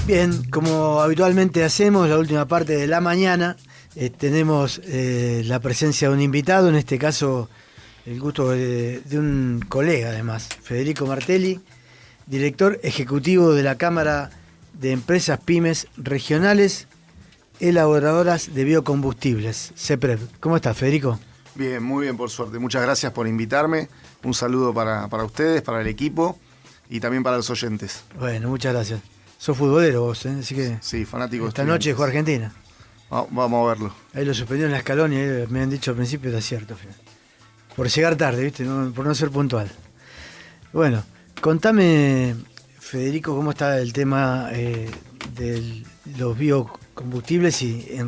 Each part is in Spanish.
Bien, como habitualmente hacemos, la última parte de la mañana, tenemos la presencia de un invitado, en este caso el gusto de un colega además, Federico Martelli, director ejecutivo de la Cámara de Empresas Pymes Regionales Elaboradoras de Biocombustibles, CEPREB. ¿Cómo estás, Federico? Bien, muy bien, por suerte. Muchas gracias por invitarme. Un saludo para ustedes, para el equipo y también para los oyentes. Bueno, muchas gracias. Sos futbolero vos, ¿eh? Así que sí, fanático. Esta noche juega Argentina. Vamos a verlo. Ahí lo suspendió en la Scaloni, me han dicho al principio, era cierto. Por llegar tarde, ¿viste? Por no ser puntual. Bueno, contame, Federico, cómo está el tema de los biocombustibles y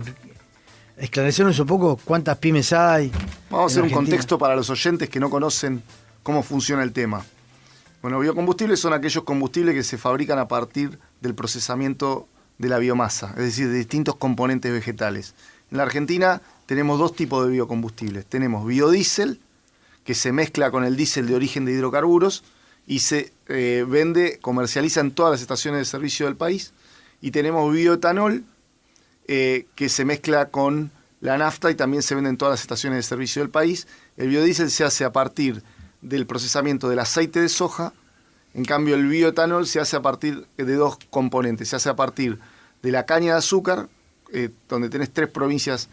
esclarecernos un poco cuántas pymes hay. Vamos a hacer un contexto para los oyentes que no conocen cómo funciona el tema. Bueno, biocombustibles son aquellos combustibles que se fabrican a partir del procesamiento de la biomasa, es decir, de distintos componentes vegetales. En la Argentina tenemos dos tipos de biocombustibles. Tenemos biodiesel, que se mezcla con el diésel de origen de hidrocarburos y se comercializa en todas las estaciones de servicio del país. Y tenemos bioetanol, que se mezcla con la nafta y también se vende en todas las estaciones de servicio del país. El biodiesel se hace a partir del procesamiento del aceite de soja. En cambio, el bioetanol se hace a partir de dos componentes. Se hace a partir de la caña de azúcar, donde tenés tres provincias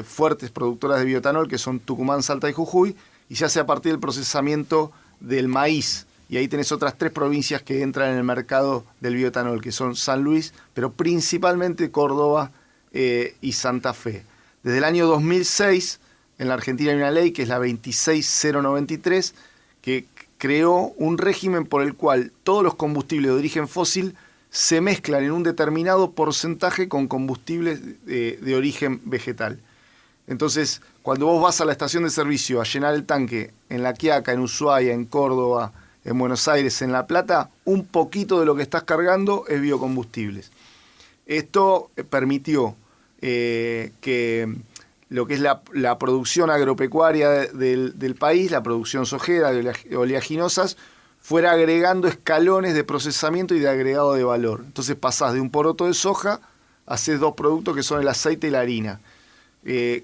fuertes productoras de bioetanol, que son Tucumán, Salta y Jujuy, y se hace a partir del procesamiento del maíz. Y ahí tenés otras tres provincias que entran en el mercado del bioetanol, que son San Luis, pero principalmente Córdoba y Santa Fe. Desde el año 2006, en la Argentina hay una ley, que es la 26093, que creó un régimen por el cual todos los combustibles de origen fósil se mezclan en un determinado porcentaje con combustibles de origen vegetal. Entonces, cuando vos vas a la estación de servicio a llenar el tanque en La Quiaca, en Ushuaia, en Córdoba, en Buenos Aires, en La Plata, un poquito de lo que estás cargando es biocombustibles. Esto permitió que lo que es la producción agropecuaria del país, la producción sojera, de oleaginosas, fuera agregando escalones de procesamiento y de agregado de valor. Entonces pasás de un poroto de soja, haces dos productos que son el aceite y la harina.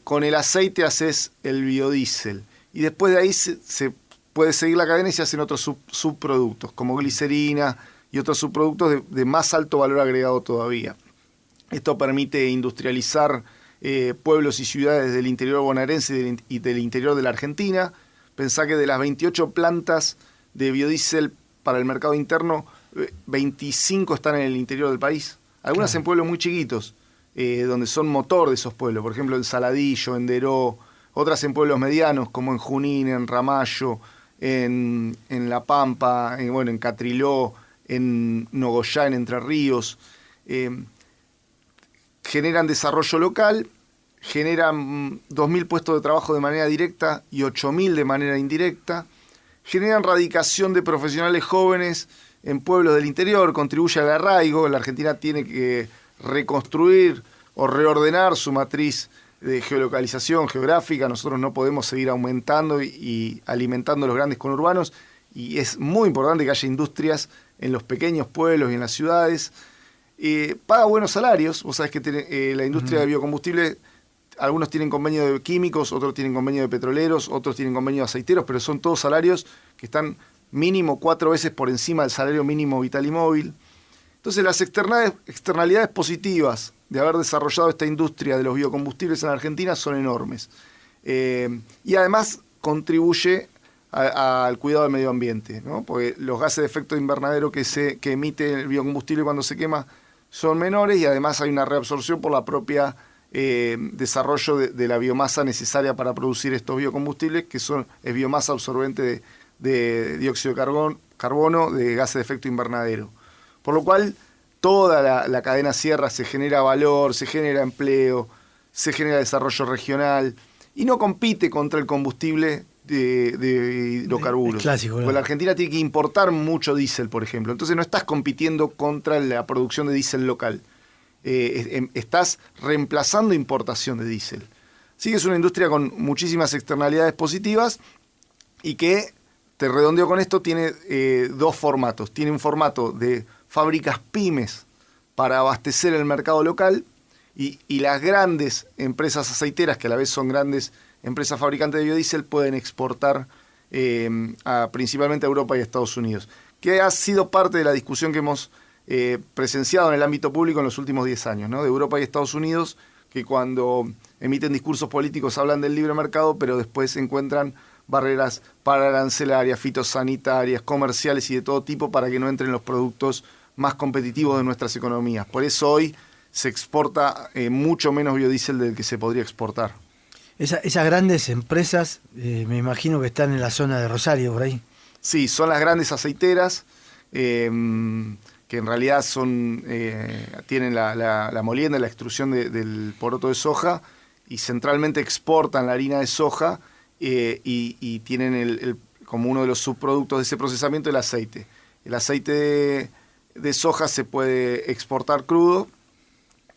Con el aceite haces el biodiesel. Y después de ahí se puede seguir la cadena y se hacen otros subproductos, como glicerina y otros subproductos de más alto valor agregado todavía. Esto permite industrializar pueblos y ciudades del interior bonaerense y del interior de la Argentina. Pensá que de las 28 plantas de biodiesel para el mercado interno, 25 están en el interior del país. Algunas en pueblos muy chiquitos, donde son motor de esos pueblos. Por ejemplo, en Saladillo, en Deró. Otras en pueblos medianos, como en Junín, en Ramallo, en La Pampa, en Catriló, en Nogoyá, en Entre Ríos. Generan desarrollo local, generan 2.000 puestos de trabajo de manera directa y 8.000 de manera indirecta, generan radicación de profesionales jóvenes en pueblos del interior, contribuye al arraigo. La Argentina tiene que reconstruir o reordenar su matriz de geolocalización geográfica. Nosotros no podemos seguir aumentando y alimentando los grandes conurbanos, y es muy importante que haya industrias en los pequeños pueblos y en las ciudades. Paga buenos salarios. Vos sabés que la industria de biocombustible, algunos tienen convenio de químicos, otros tienen convenio de petroleros, otros tienen convenio de aceiteros, pero son todos salarios que están mínimo 4 veces por encima del salario mínimo vital y móvil. Entonces las externalidades positivas de haber desarrollado esta industria de los biocombustibles en Argentina son enormes. Y además contribuye al cuidado del medio ambiente, ¿no? Porque los gases de efecto invernadero que emite el biocombustible cuando se quema son menores, y además hay una reabsorción por la propia desarrollo de la biomasa necesaria para producir estos biocombustibles, que es biomasa absorbente de dióxido de carbono, de gases de efecto invernadero. Por lo cual toda la cadena cierra, se genera valor, se genera empleo, se genera desarrollo regional, y no compite contra el combustible de hidrocarburos. Clásico, porque la Argentina tiene que importar mucho diésel, por ejemplo. Entonces no estás compitiendo contra la producción de diésel local. Estás reemplazando importación de diésel. Sí que es una industria con muchísimas externalidades positivas y que, te redondeo con esto, tiene dos formatos. Tiene un formato de fábricas pymes para abastecer el mercado local y las grandes empresas aceiteras, que a la vez son grandes empresas fabricantes de biodiesel, pueden exportar principalmente a Europa y a Estados Unidos, que ha sido parte de la discusión que hemos presenciado en el ámbito público en los últimos 10 años, ¿no? De Europa y Estados Unidos, que cuando emiten discursos políticos hablan del libre mercado, pero después encuentran barreras pararancelarias, fitosanitarias, comerciales y de todo tipo para que no entren los productos más competitivos de nuestras economías. Por eso hoy se exporta mucho menos biodiesel del que se podría exportar. Esas grandes empresas, me imagino que están en la zona de Rosario, por ahí. Sí, son las grandes aceiteras, que en realidad tienen la molienda, la extrusión del poroto de soja, y centralmente exportan la harina de soja, y tienen como uno de los subproductos de ese procesamiento el aceite. El aceite de soja se puede exportar crudo,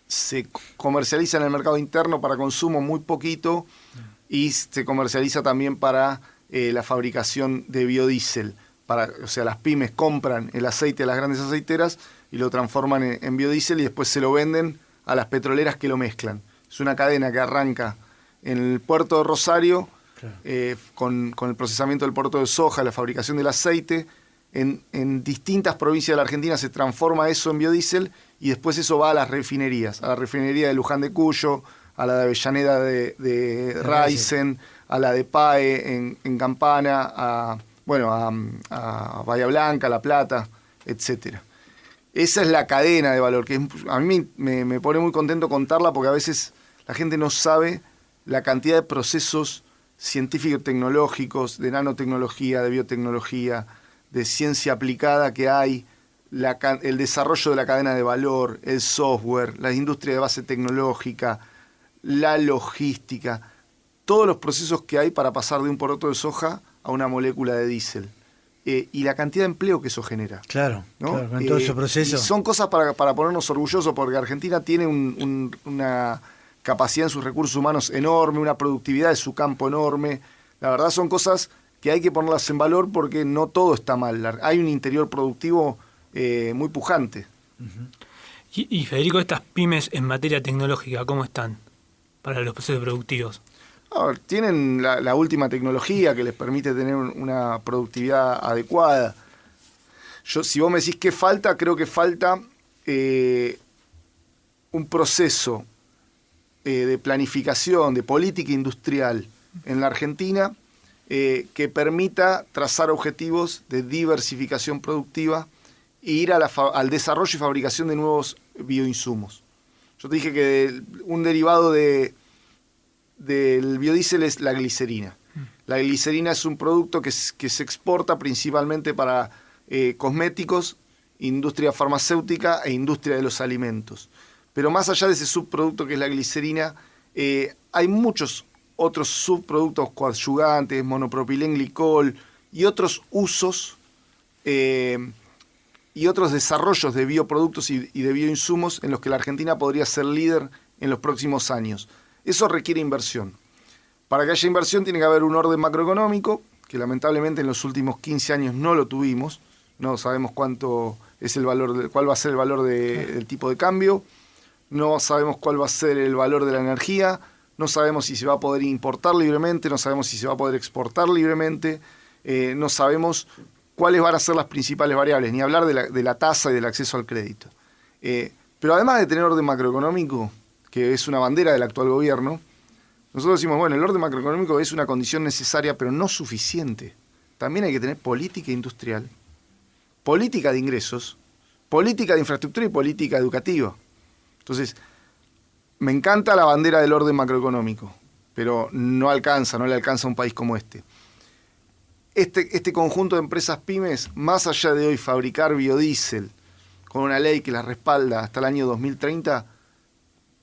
se comercializa en el mercado interno para consumo muy poquito, y se comercializa también para la fabricación de biodiesel. O sea, las pymes compran el aceite de las grandes aceiteras y lo transforman en biodiesel y después se lo venden a las petroleras que lo mezclan. Es una cadena que arranca en el puerto de Rosario, claro, con el procesamiento del poroto de soja, la fabricación del aceite. En distintas provincias de la Argentina se transforma eso en biodiesel y después eso va a las refinerías, a la refinería de Luján de Cuyo, a la de Avellaneda de Raisen, a la de PAE en Campana, a Bahía Blanca, La Plata, etcétera. Esa es la cadena de valor, que a mí me pone muy contento contarla, porque a veces la gente no sabe la cantidad de procesos científico-tecnológicos, de nanotecnología, de biotecnología, de ciencia aplicada que hay, el desarrollo de la cadena de valor, el software, la industria de base tecnológica, la logística, todos los procesos que hay para pasar de un poroto de soja a una molécula de diésel. Y la cantidad de empleo que eso genera. Claro, ¿no? Claro, con todo ese proceso. Y son cosas para ponernos orgullosos, porque Argentina tiene una capacidad en sus recursos humanos enorme, una productividad de su campo enorme. La verdad son cosas que hay que ponerlas en valor, porque no todo está mal. Hay un interior productivo muy pujante. Uh-huh. Y Federico, estas pymes en materia tecnológica, ¿cómo están para los procesos productivos? Tienen la última tecnología que les permite tener una productividad adecuada. Si vos me decís qué falta, creo que falta un proceso de planificación, de política industrial en la Argentina, que permita trazar objetivos de diversificación productiva e ir al desarrollo y fabricación de nuevos bioinsumos. Yo te dije que un derivado del biodiesel es la glicerina. La glicerina es un producto que se exporta principalmente para cosméticos, industria farmacéutica e industria de los alimentos. Pero más allá de ese subproducto que es la glicerina, hay muchos otros subproductos coadyuvantes, monopropilenglicol y otros usos y otros desarrollos de bioproductos y de bioinsumos en los que la Argentina podría ser líder en los próximos años. Eso requiere inversión. Para que haya inversión tiene que haber un orden macroeconómico, que lamentablemente en los últimos 15 años no lo tuvimos. No sabemos cuánto es el valor, cuál va a ser el valor del tipo de cambio, no sabemos cuál va a ser el valor de la energía, no sabemos si se va a poder importar libremente, no sabemos si se va a poder exportar libremente, no sabemos cuáles van a ser las principales variables, ni hablar de la tasa y del acceso al crédito. Pero además de tener orden macroeconómico, que es una bandera del actual gobierno, nosotros decimos, bueno, el orden macroeconómico es una condición necesaria, pero no suficiente. También hay que tener política industrial, política de ingresos, política de infraestructura y política educativa. Entonces, me encanta la bandera del orden macroeconómico, pero no le alcanza a un país como este. Este conjunto de empresas pymes, más allá de hoy fabricar biodiesel con una ley que las respalda hasta el año 2030,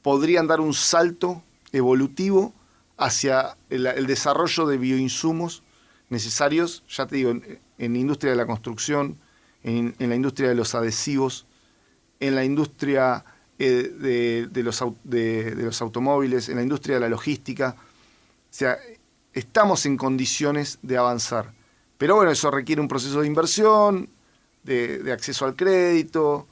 podrían dar un salto evolutivo hacia el desarrollo de bioinsumos necesarios, ya te digo, en la industria de la construcción, en la industria de los adhesivos, en la industria de los automóviles, en la industria de la logística. O sea, estamos en condiciones de avanzar. Pero bueno, eso requiere un proceso de inversión, de acceso al crédito,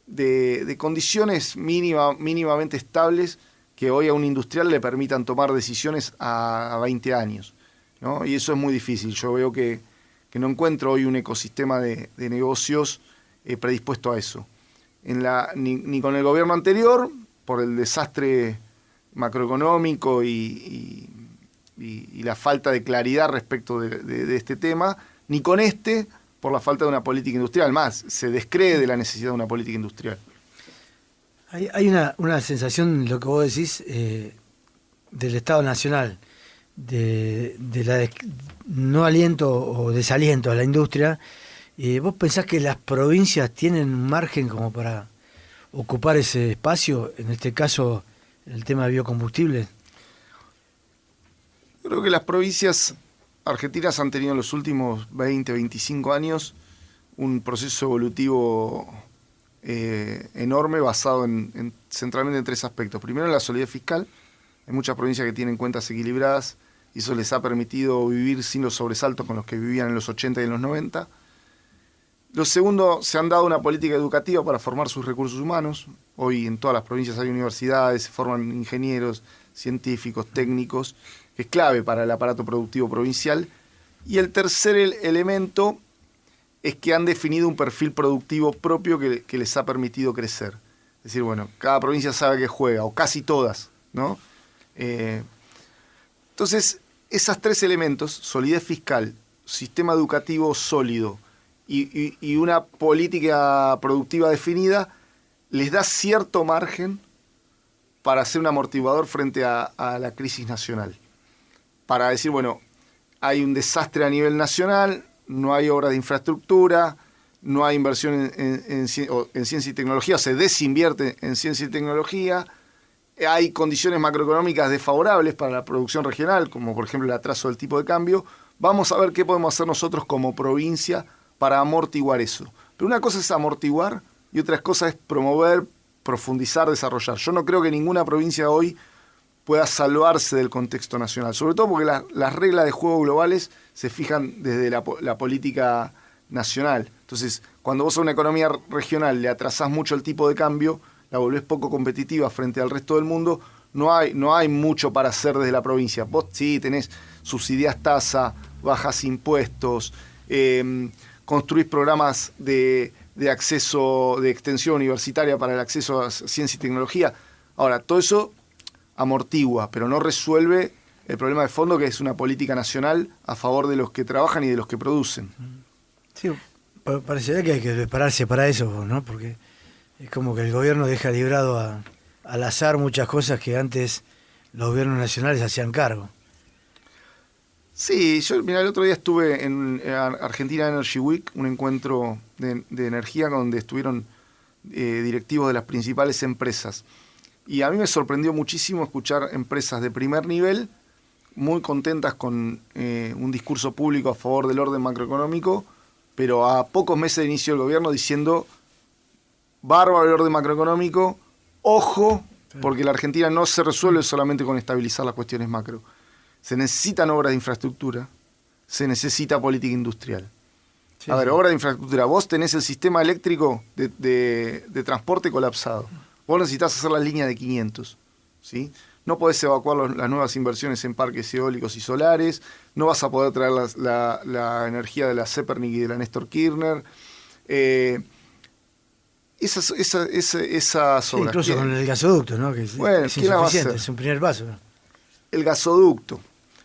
de condiciones mínimamente estables que hoy a un industrial le permitan tomar decisiones a 20 años, ¿no? Y eso es muy difícil. Yo veo que no encuentro hoy un ecosistema de negocios predispuesto a eso. Ni con el gobierno anterior, por el desastre macroeconómico y la falta de claridad respecto de este tema, ni con este, por la falta de una política industrial. Más, se descree de la necesidad de una política industrial. Hay una sensación, lo que vos decís, del Estado Nacional, de la no aliento o desaliento a la industria. ¿Vos pensás que las provincias tienen un margen como para ocupar ese espacio? En este caso, el tema de biocombustibles. Creo que las provincias argentinas han tenido en los últimos 20, 25 años un proceso evolutivo enorme basado centralmente en 3 aspectos. Primero, en la solidez fiscal. Hay muchas provincias que tienen cuentas equilibradas y eso les ha permitido vivir sin los sobresaltos con los que vivían en los 80 y en los 90. Lo segundo, se han dado una política educativa para formar sus recursos humanos. Hoy en todas las provincias hay universidades, se forman ingenieros, científicos, técnicos, que es clave para el aparato productivo provincial. Y el tercer elemento es que han definido un perfil productivo propio que les ha permitido crecer. Es decir, bueno, cada provincia sabe que juega, o casi todas, ¿no? Entonces, esos 3 elementos, solidez fiscal, sistema educativo sólido y una política productiva definida, les da cierto margen para ser un amortiguador frente a la crisis nacional. Para decir, bueno, hay un desastre a nivel nacional, no hay obras de infraestructura, no hay inversión en ciencia y tecnología, o se desinvierte en ciencia y tecnología, hay condiciones macroeconómicas desfavorables para la producción regional, como por ejemplo el atraso del tipo de cambio. Vamos a ver qué podemos hacer nosotros como provincia para amortiguar eso. Pero una cosa es amortiguar y otra cosa es promover, profundizar, desarrollar. Yo no creo que ninguna provincia hoy pueda salvarse del contexto nacional, sobre todo porque las reglas de juego globales se fijan desde la política nacional. Entonces, cuando vos a una economía regional le atrasás mucho el tipo de cambio, la volvés poco competitiva frente al resto del mundo, no hay mucho para hacer desde la provincia. Vos sí tenés subsidiás tasa, bajas impuestos, construís programas de acceso, de extensión universitaria para el acceso a ciencia y tecnología. Ahora, todo eso amortigua, pero no resuelve el problema de fondo, que es una política nacional a favor de los que trabajan y de los que producen. Sí, parecería que hay que prepararse para eso, ¿no? Porque es como que el gobierno deja librado al azar muchas cosas que antes los gobiernos nacionales hacían cargo. Sí, mira, el otro día estuve en Argentina Energy Week, un encuentro de energía donde estuvieron directivos de las principales empresas. Y a mí me sorprendió muchísimo escuchar empresas de primer nivel muy contentas con un discurso público a favor del orden macroeconómico, pero a pocos meses de inicio del gobierno diciendo: bárbaro el orden macroeconómico, ojo, porque la Argentina no se resuelve solamente con estabilizar las cuestiones macro. Se necesitan obras de infraestructura, se necesita política industrial. Sí, a ver, obras de infraestructura. Vos tenés el sistema eléctrico de transporte colapsado. Vos necesitas hacer la línea de 500, ¿sí? No podés evacuar las nuevas inversiones en parques eólicos y solares, no vas a poder traer la energía de la Zepernik y de la Néstor Kirchner. Esas obras. Sí, incluso con el gasoducto, ¿no? Que es insuficiente, es un primer paso, ¿no? El gasoducto.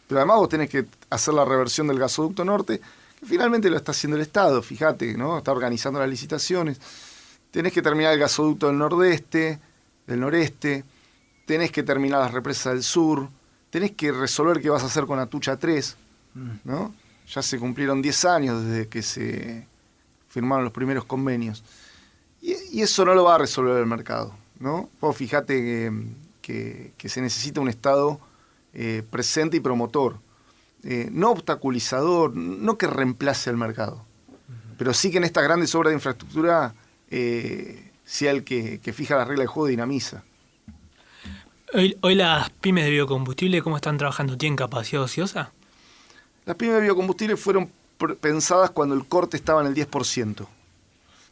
Pero además vos tenés que hacer la reversión del gasoducto norte, que finalmente lo está haciendo el Estado, fíjate, ¿no? Está organizando las licitaciones. Tenés que terminar el gasoducto del nordeste, del noreste, tenés que terminar las represas del sur, tenés que resolver qué vas a hacer con Atucha 3, ¿no? Ya se cumplieron 10 años desde que se firmaron los primeros convenios. Y eso no lo va a resolver el mercado, ¿no? Vos fíjate que se necesita un Estado presente y promotor, no obstaculizador, no que reemplace al mercado, pero sí que en estas grandes obras de infraestructura sea el que fija las reglas de juego y dinamiza. Hoy las pymes de biocombustible, ¿cómo están trabajando? ¿Tienen capacidad ociosa? Las pymes de biocombustible fueron pensadas cuando el corte estaba en el 10%.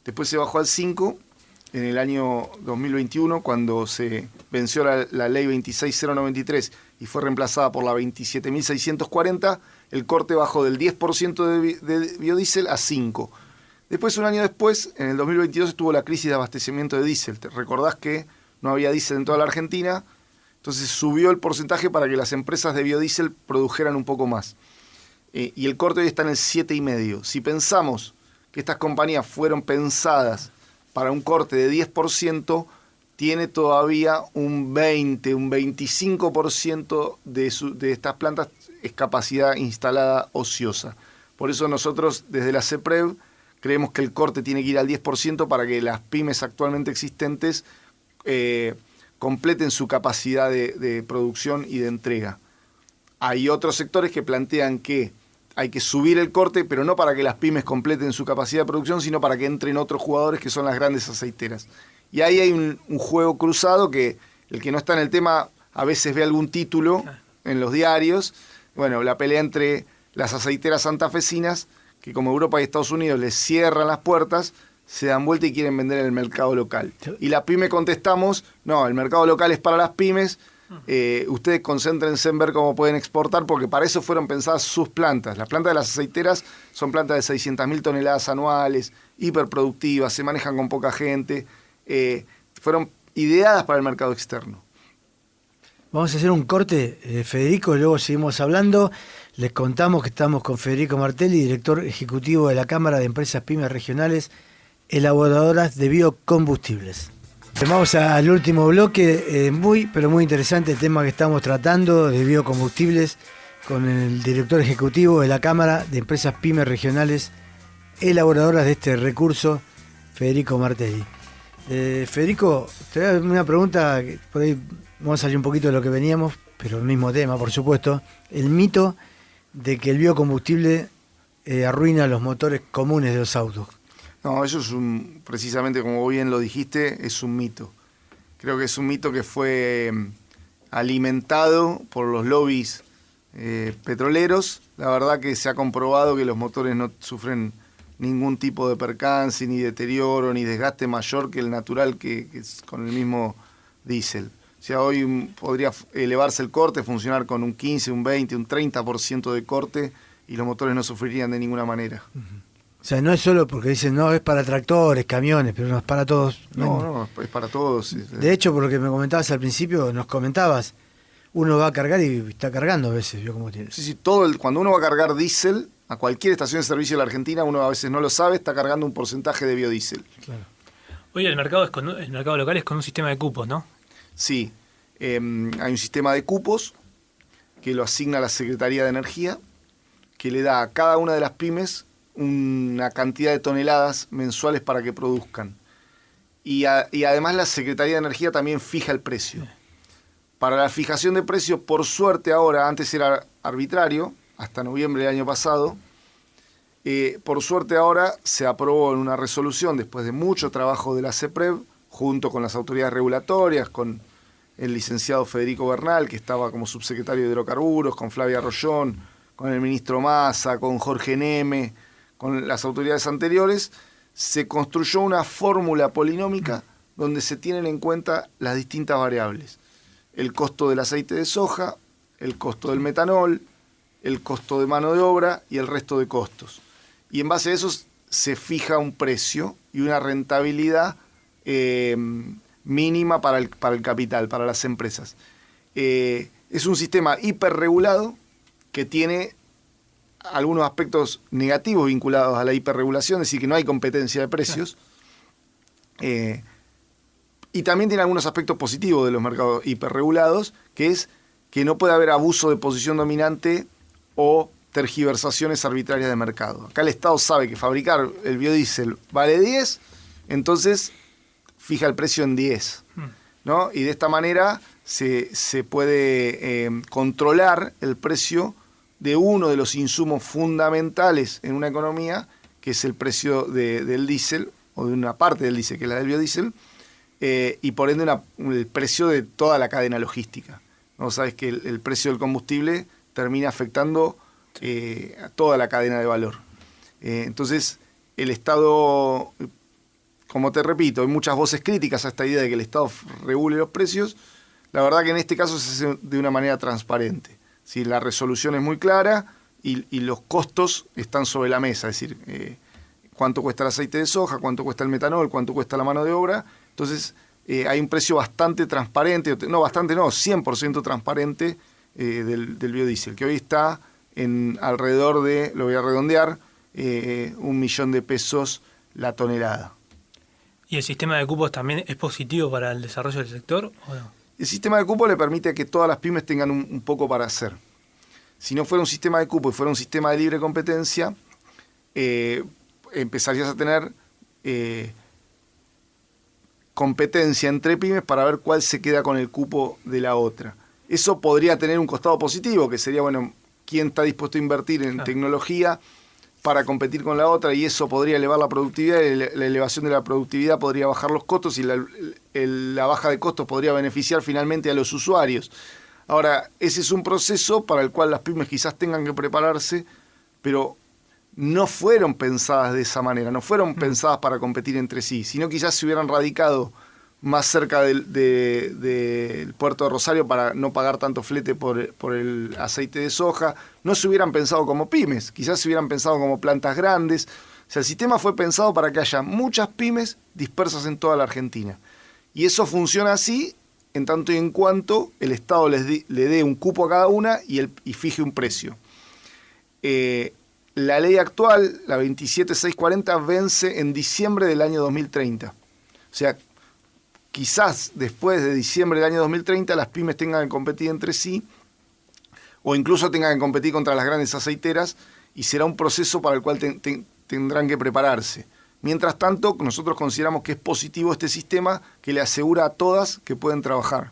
Después se bajó al 5% en el año 2021, cuando se venció la ley 26093 y fue reemplazada por la 27.640, el corte bajó del 10% de biodiesel a 5%. Después, un año después, en el 2022, estuvo la crisis de abastecimiento de diésel. ¿Te recordás que no había diésel en toda la Argentina? Entonces subió el porcentaje para que las empresas de biodiesel produjeran un poco más. Y el corte hoy está en el 7,5%. Si pensamos que estas compañías fueron pensadas para un corte de 10%, tiene todavía un 20, un 25% de estas plantas es capacidad instalada ociosa. Por eso nosotros desde la CEPREV creemos que el corte tiene que ir al 10% para que las pymes actualmente existentes completen su capacidad de producción y de entrega. Hay otros sectores que plantean que hay que subir el corte, pero no para que las pymes completen su capacidad de producción, sino para que entren otros jugadores que son las grandes aceiteras. Y ahí hay un juego cruzado que el que no está en el tema a veces ve algún título en los diarios. Bueno, la pelea entre las aceiteras santafesinas, que como Europa y Estados Unidos les cierran las puertas, se dan vuelta y quieren vender en el mercado local. Y la pyme contestamos, no, el mercado local es para las pymes, ustedes concéntrense en ver cómo pueden exportar, porque para eso fueron pensadas sus plantas. Las plantas de las aceiteras son plantas de 600.000 toneladas anuales, hiperproductivas, se manejan con poca gente, fueron ideadas para el mercado externo. Vamos a hacer un corte, Federico, y luego seguimos hablando. Les contamos que estamos con Federico Martelli, director ejecutivo de la Cámara de Empresas Pymes Regionales Elaboradoras de Biocombustibles. Vamos al último bloque, pero muy interesante el tema que estamos tratando de biocombustibles con el director ejecutivo de la Cámara de Empresas Pymes Regionales Elaboradoras de este recurso, Federico Martelli. Federico, te voy a hacer una pregunta, que por ahí vamos a salir un poquito de lo que veníamos, pero el mismo tema, por supuesto. El mito de que el biocombustible arruina los motores comunes de los autos. No, eso es precisamente como bien lo dijiste, es un mito. Creo que es un mito que fue alimentado por los lobbies petroleros. La verdad que se ha comprobado que los motores no sufren ningún tipo de percance, ni deterioro, ni desgaste mayor que el natural que es con el mismo diésel. O sea, hoy podría elevarse el corte, funcionar con un 15, un 20, un 30% de corte y los motores no sufrirían de ninguna manera. O sea, no es solo porque dicen, no, es para tractores, camiones, pero no es para todos. No, es para todos. De hecho, por lo que me comentabas al principio, nos comentabas, uno va a cargar y está cargando a veces, biocombustible. Sí, cuando uno va a cargar diésel, a cualquier estación de servicio de la Argentina, uno a veces no lo sabe, está cargando un porcentaje de biodiesel. Claro. Hoy el mercado local es con un sistema de cupos, ¿no? Sí, hay un sistema de cupos que lo asigna la Secretaría de Energía, que le da a cada una de las pymes una cantidad de toneladas mensuales para que produzcan. Y además la Secretaría de Energía también fija el precio. Para la fijación de precios, por suerte ahora, antes era arbitrario, hasta noviembre del año pasado, por suerte ahora se aprobó en una resolución, después de mucho trabajo de la CEPREV, junto con las autoridades regulatorias, con el licenciado Federico Bernal, que estaba como subsecretario de Hidrocarburos, con Flavia Rollón, con el ministro Massa, con Jorge Neme, con las autoridades anteriores, se construyó una fórmula polinómica donde se tienen en cuenta las distintas variables. El costo del aceite de soja, el costo del metanol, el costo de mano de obra y el resto de costos. Y en base a eso se fija un precio y una rentabilidad mínima para el capital, para las empresas. Es un sistema hiperregulado que tiene algunos aspectos negativos vinculados a la hiperregulación, es decir, que no hay competencia de precios. Y también tiene algunos aspectos positivos de los mercados hiperregulados, que es que no puede haber abuso de posición dominante o tergiversaciones arbitrarias de mercado. Acá el Estado sabe que fabricar el biodiesel vale 10, entonces fija el precio en 10, ¿no? Y de esta manera se puede controlar el precio de uno de los insumos fundamentales en una economía, que es el precio del diésel, o de una parte del diésel, que es la del biodiesel, y por ende el precio de toda la cadena logística. ¿No? Sabes que el precio del combustible termina afectando a toda la cadena de valor. Entonces, el Estado como te repito, hay muchas voces críticas a esta idea de que el Estado regule los precios. La verdad que en este caso se hace de una manera transparente. ¿Sí? La resolución es muy clara y los costos están sobre la mesa. Es decir, cuánto cuesta el aceite de soja, cuánto cuesta el metanol, cuánto cuesta la mano de obra. Entonces hay un precio bastante transparente, no, 100% transparente del biodiesel, que hoy está en alrededor de, lo voy a redondear, 1.000.000 de pesos la tonelada. ¿Y el sistema de cupos también es positivo para el desarrollo del sector o no? El sistema de cupo le permite que todas las pymes tengan un poco para hacer. Si no fuera un sistema de cupo y fuera un sistema de libre competencia, empezarías a tener competencia entre pymes para ver cuál se queda con el cupo de la otra. Eso podría tener un costado positivo, que sería, bueno, quién está dispuesto a invertir en tecnología para competir con la otra, y eso podría elevar la productividad, y la elevación de la productividad podría bajar los costos, y la baja de costos podría beneficiar finalmente a los usuarios. Ahora, ese es un proceso para el cual las pymes quizás tengan que prepararse, pero no fueron pensadas de esa manera, no fueron pensadas para competir entre sí, sino quizás se hubieran radicado más cerca del puerto de Rosario para no pagar tanto flete por el aceite de soja. No se hubieran pensado como pymes, quizás se hubieran pensado como plantas grandes. O sea, el sistema fue pensado para que haya muchas pymes dispersas en toda la Argentina. Y eso funciona así en tanto y en cuanto el Estado le dé un cupo a cada una y fije un precio. La ley actual, la 27640, vence en diciembre del año 2030. O sea, quizás después de diciembre del año 2030 las pymes tengan que competir entre sí o incluso tengan que competir contra las grandes aceiteras, y será un proceso para el cual tendrán que prepararse. Mientras tanto, nosotros consideramos que es positivo este sistema que le asegura a todas que pueden trabajar.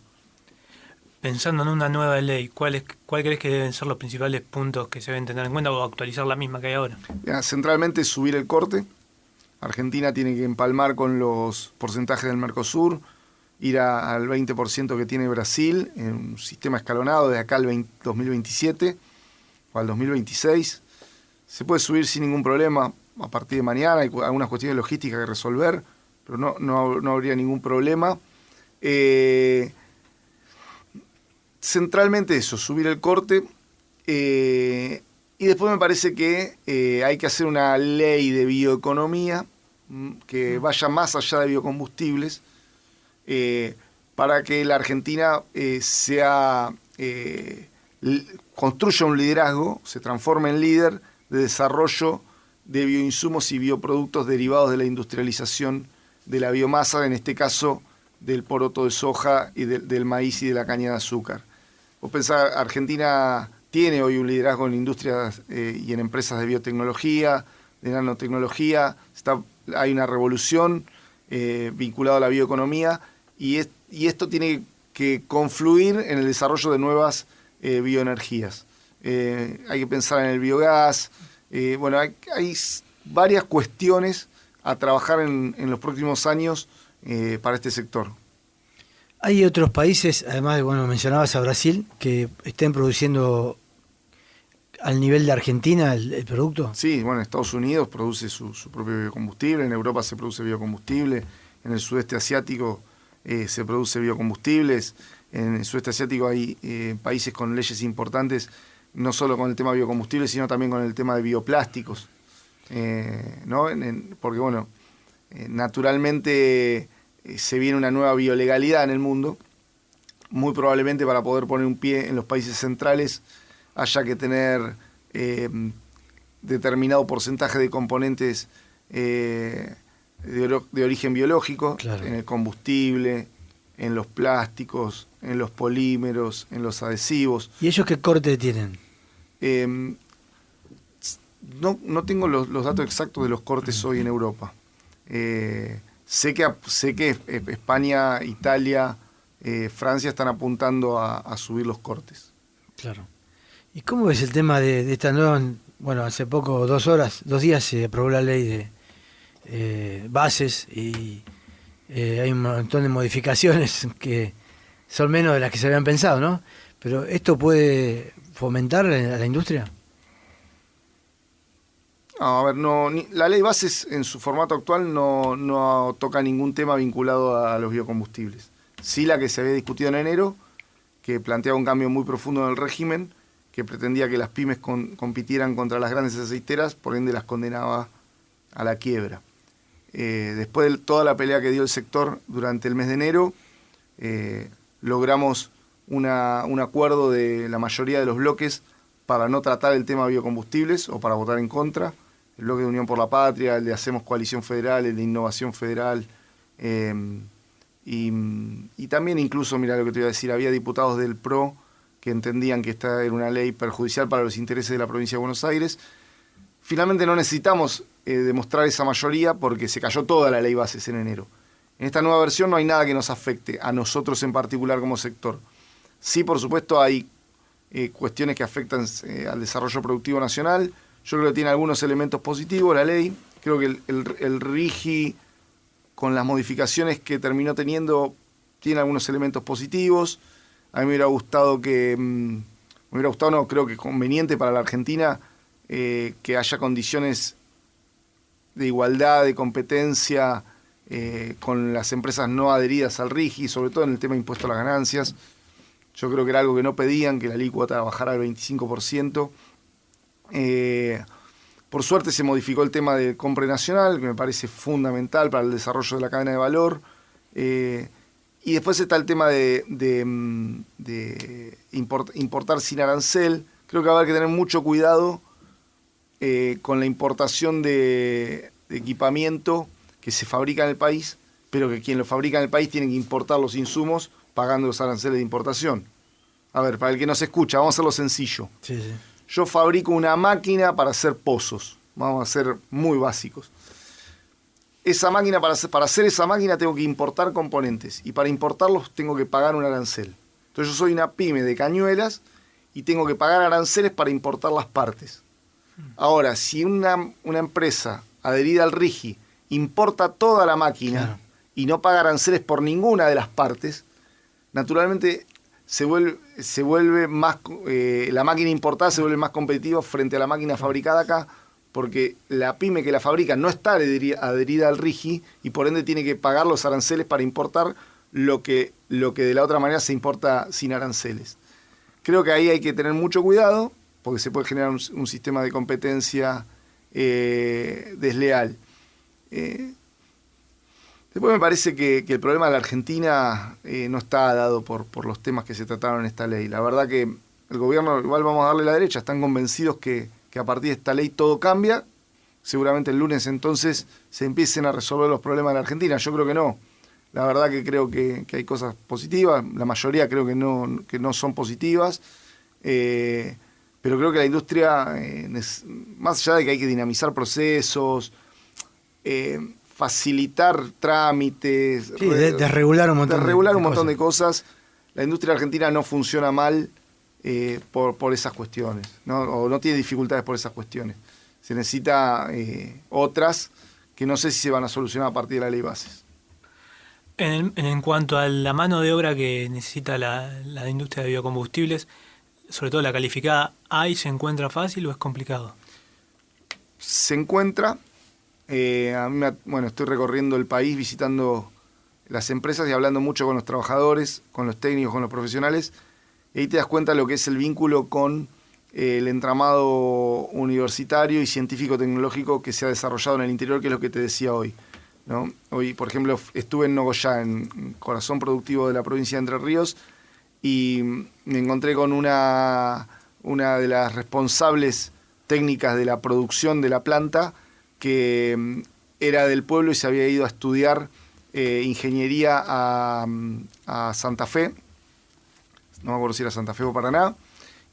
Pensando en una nueva ley, ¿cuál crees que deben ser los principales puntos que se deben tener en cuenta o actualizar la misma que hay ahora? Centralmente es subir el corte. Argentina tiene que empalmar con los porcentajes del Mercosur, ir al 20% que tiene Brasil, en un sistema escalonado de acá al 2027 o al 2026. Se puede subir sin ningún problema a partir de mañana, hay algunas cuestiones logísticas que resolver, pero no habría ningún problema. Centralmente eso, subir el corte, y después me parece que hay que hacer una ley de bioeconomía que vaya más allá de biocombustibles, para que la Argentina construya un liderazgo, se transforme en líder de desarrollo de bioinsumos y bioproductos derivados de la industrialización de la biomasa, en este caso del poroto de soja y del maíz y de la caña de azúcar. Vos pensás, Argentina tiene hoy un liderazgo en industrias y en empresas de biotecnología, de nanotecnología, hay una revolución vinculada a la bioeconomía, y esto tiene que confluir en el desarrollo de nuevas bioenergías. Hay que pensar en el biogás. Bueno, hay varias cuestiones a trabajar en los próximos años para este sector. Hay otros países, además, bueno, mencionabas a Brasil, que estén produciendo al nivel de Argentina el producto. Sí, bueno, Estados Unidos produce su propio biocombustible, en Europa se produce biocombustible, en el sudeste asiático se produce biocombustibles, en el sudeste asiático hay países con leyes importantes, no solo con el tema de biocombustibles, sino también con el tema de bioplásticos, ¿no? Porque, bueno, naturalmente se viene una nueva biolegalidad en el mundo. Muy probablemente para poder poner un pie en los países centrales haya que tener determinado porcentaje de componentes de origen biológico, claro, en el combustible, en los plásticos, en los polímeros, en los adhesivos. ¿Y ellos qué corte tienen? No tengo los datos exactos de los cortes hoy en Europa. Sé que España, Italia, Francia están apuntando a subir los cortes. Claro. ¿Y cómo ves el tema de esta nueva? Bueno, hace poco, 2 días se aprobó la ley de bases, y hay un montón de modificaciones que son menos de las que se habían pensado, ¿no? Pero ¿esto puede fomentar a la industria? No, a ver, la ley bases en su formato actual no toca ningún tema vinculado a los biocombustibles. Sí, la que se había discutido en enero, que planteaba un cambio muy profundo en el régimen, que pretendía que las pymes compitieran contra las grandes aceiteras, por ende las condenaba a la quiebra. Después de toda la pelea que dio el sector durante el mes de enero, logramos un acuerdo de la mayoría de los bloques para no tratar el tema biocombustibles o para votar en contra. El bloque de Unión por la Patria, el de Hacemos Coalición Federal, el de Innovación Federal, y también incluso, mira lo que te voy a decir, había diputados del PRO que entendían que esta era una ley perjudicial para los intereses de la provincia de Buenos Aires. Finalmente no necesitamos demostrar esa mayoría porque se cayó toda la ley bases en enero. En esta nueva versión no hay nada que nos afecte, a nosotros en particular como sector. Sí, por supuesto, hay cuestiones que afectan al desarrollo productivo nacional. Yo creo que tiene algunos elementos positivos la ley. Creo que el RIGI, con las modificaciones que terminó teniendo, tiene algunos elementos positivos. A mí me hubiera gustado creo que conveniente para la Argentina que haya condiciones de igualdad, de competencia con las empresas no adheridas al RIGI, sobre todo en el tema de impuesto a las ganancias. Yo creo que era algo que no pedían, que la alícuota bajara al 25%. Por suerte se modificó el tema de compra nacional, que me parece fundamental para el desarrollo de la cadena de valor. Y después está el tema de importar sin arancel. Creo que va a haber que tener mucho cuidado con la importación de equipamiento que se fabrica en el país, pero que quien lo fabrica en el país tiene que importar los insumos pagando los aranceles de importación. A ver, para el que no se escucha, vamos a hacerlo sencillo. Sí. Yo fabrico una máquina para hacer pozos. Vamos a ser muy básicos. Esa máquina, para hacer esa máquina tengo que importar componentes. Y para importarlos tengo que pagar un arancel. Entonces yo soy una pyme de cañuelas y tengo que pagar aranceles para importar las partes. Ahora, si una empresa adherida al RIGI importa toda la máquina, claro, y no paga aranceles por ninguna de las partes, naturalmente se vuelve más, la máquina importada se vuelve más competitiva frente a la máquina fabricada acá, porque la pyme que la fabrica no está adherida al RIGI y por ende tiene que pagar los aranceles para importar lo que de la otra manera se importa sin aranceles. Creo que ahí hay que tener mucho cuidado, porque se puede generar un sistema de competencia desleal. Después me parece que el problema de la Argentina no está dado por los temas que se trataron en esta ley. La verdad que el gobierno, igual vamos a darle la derecha, están convencidos que a partir de esta ley todo cambia. Seguramente el lunes entonces se empiecen a resolver los problemas de la Argentina. Yo creo que no. La verdad que creo que hay cosas positivas, la mayoría creo que no son positivas. Pero creo que la industria, más allá de que hay que dinamizar procesos, facilitar trámites, sí, desregular un montón de cosas, la industria argentina no funciona mal por esas cuestiones, ¿no? O no tiene dificultades por esas cuestiones. Se necesita otras que no sé si se van a solucionar a partir de la ley bases. En cuanto a la mano de obra que necesita la industria de biocombustibles, sobre todo la calificada, ¿hay, se encuentra fácil o es complicado? Se encuentra. A mí estoy recorriendo el país visitando las empresas y hablando mucho con los trabajadores, con los técnicos, con los profesionales. Y ahí te das cuenta de lo que es el vínculo con el entramado universitario y científico-tecnológico que se ha desarrollado en el interior, que es lo que te decía hoy, ¿no? Hoy, por ejemplo, estuve en Nogoyá, en corazón productivo de la provincia de Entre Ríos, y me encontré con una de las responsables técnicas de la producción de la planta, que era del pueblo y se había ido a estudiar ingeniería a Santa Fe, no me acuerdo si era Santa Fe o Paraná,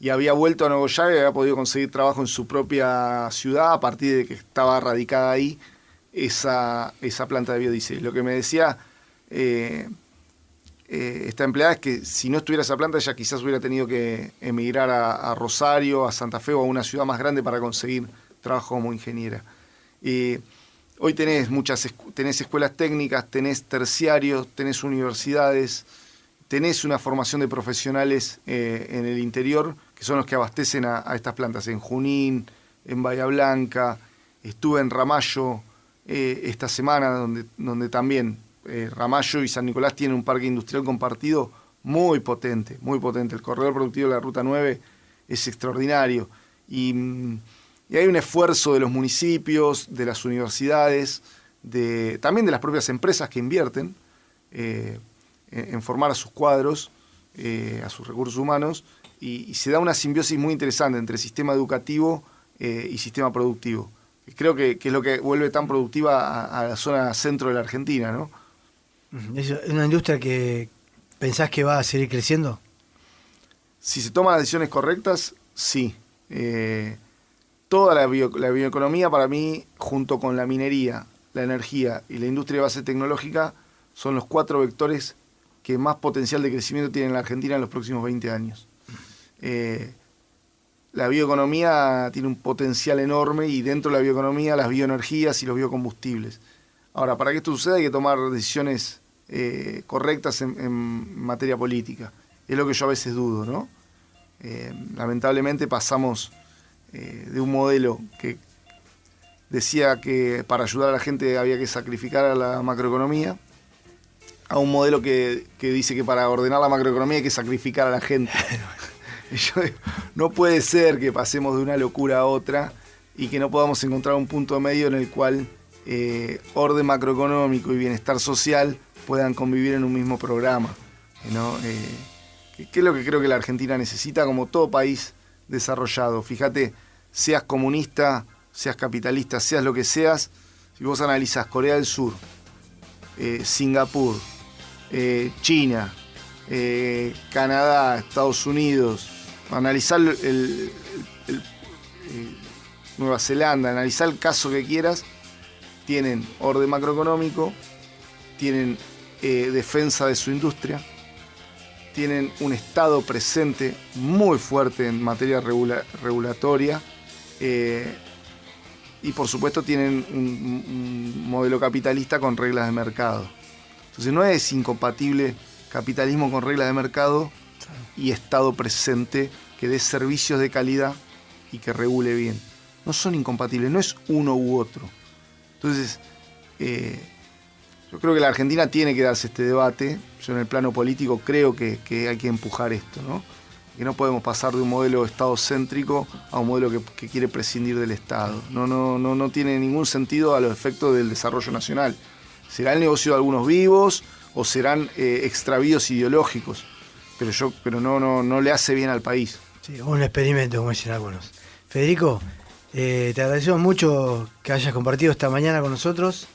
y había vuelto a Nogoyá y había podido conseguir trabajo en su propia ciudad a partir de que estaba radicada ahí esa planta de biodiesel. Lo que me decía esta empleada es que si no estuviera esa planta ella quizás hubiera tenido que emigrar a Rosario, a Santa Fe o a una ciudad más grande para conseguir trabajo como ingeniera. Hoy tenés escuelas técnicas, tenés terciarios, tenés universidades, tenés una formación de profesionales en el interior que son los que abastecen a estas plantas en Junín, en Bahía Blanca, Estuve en Ramallo esta semana, donde también Ramallo y San Nicolás tienen un parque industrial compartido muy potente, muy potente. El corredor productivo de la Ruta 9 es extraordinario. Y hay un esfuerzo de los municipios, de las universidades, también de las propias empresas que invierten en formar a sus cuadros, a sus recursos humanos, y se da una simbiosis muy interesante entre sistema educativo y sistema productivo. Creo que es lo que vuelve tan productiva a la zona centro de la Argentina, ¿no? ¿Es una industria que pensás que va a seguir creciendo? Si se toman las decisiones correctas, sí. Toda la bioeconomía, para mí, junto con la minería, la energía y la industria de base tecnológica, son los 4 vectores que más potencial de crecimiento tiene en la Argentina en los próximos 20 años. La bioeconomía tiene un potencial enorme, y dentro de la bioeconomía las bioenergías y los biocombustibles. Ahora, para que esto suceda hay que tomar decisiones correctas en materia política. Es lo que yo a veces dudo, ¿no? Lamentablemente pasamos de un modelo que decía que para ayudar a la gente había que sacrificar a la macroeconomía, a un modelo que dice que para ordenar la macroeconomía hay que sacrificar a la gente. Yo digo, no puede ser que pasemos de una locura a otra y que no podamos encontrar un punto medio en el cual orden macroeconómico y bienestar social puedan convivir en un mismo programa, ¿no? ¿Qué es lo que creo que la Argentina necesita como todo país desarrollado? Fíjate, seas comunista, seas capitalista, seas lo que seas, si vos analizás Corea del Sur, Singapur, China, Canadá, Estados Unidos, analizar Nueva Zelanda, analizar el caso que quieras, tienen orden macroeconómico, tienen defensa de su industria, tienen un Estado presente muy fuerte en materia regulatoria, y por supuesto tienen un modelo capitalista con reglas de mercado. Entonces no es incompatible capitalismo con reglas de mercado y Estado presente que dé servicios de calidad y que regule bien. No son incompatibles, no es uno u otro. Entonces, yo creo que la Argentina tiene que darse este debate. Yo en el plano político creo que hay que empujar esto, ¿no? Que no podemos pasar de un modelo Estado-céntrico a un modelo que quiere prescindir del Estado. No tiene ningún sentido a los efectos del desarrollo nacional. Será el negocio de algunos vivos o serán extravíos ideológicos, pero no le hace bien al país. Sí, un experimento, como dicen algunos. Federico, te agradecemos mucho que hayas compartido esta mañana con nosotros.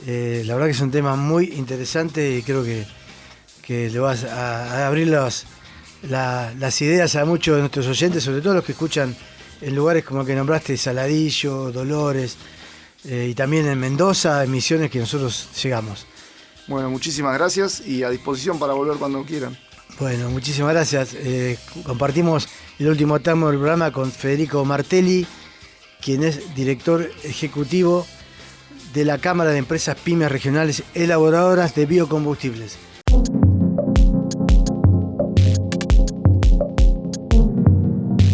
La verdad que es un tema muy interesante y creo que le vas a abrir las ideas a muchos de nuestros oyentes, sobre todo los que escuchan en lugares como el que nombraste, Saladillo, Dolores, y también en Mendoza, en Misiones, que nosotros llegamos. Bueno, muchísimas gracias y a disposición para volver cuando quieran. Bueno, muchísimas gracias. Compartimos el último tramo del programa con Federico Martelli, quien es director ejecutivo de la Cámara de Empresas Pymes Regionales Elaboradoras de Biocombustibles.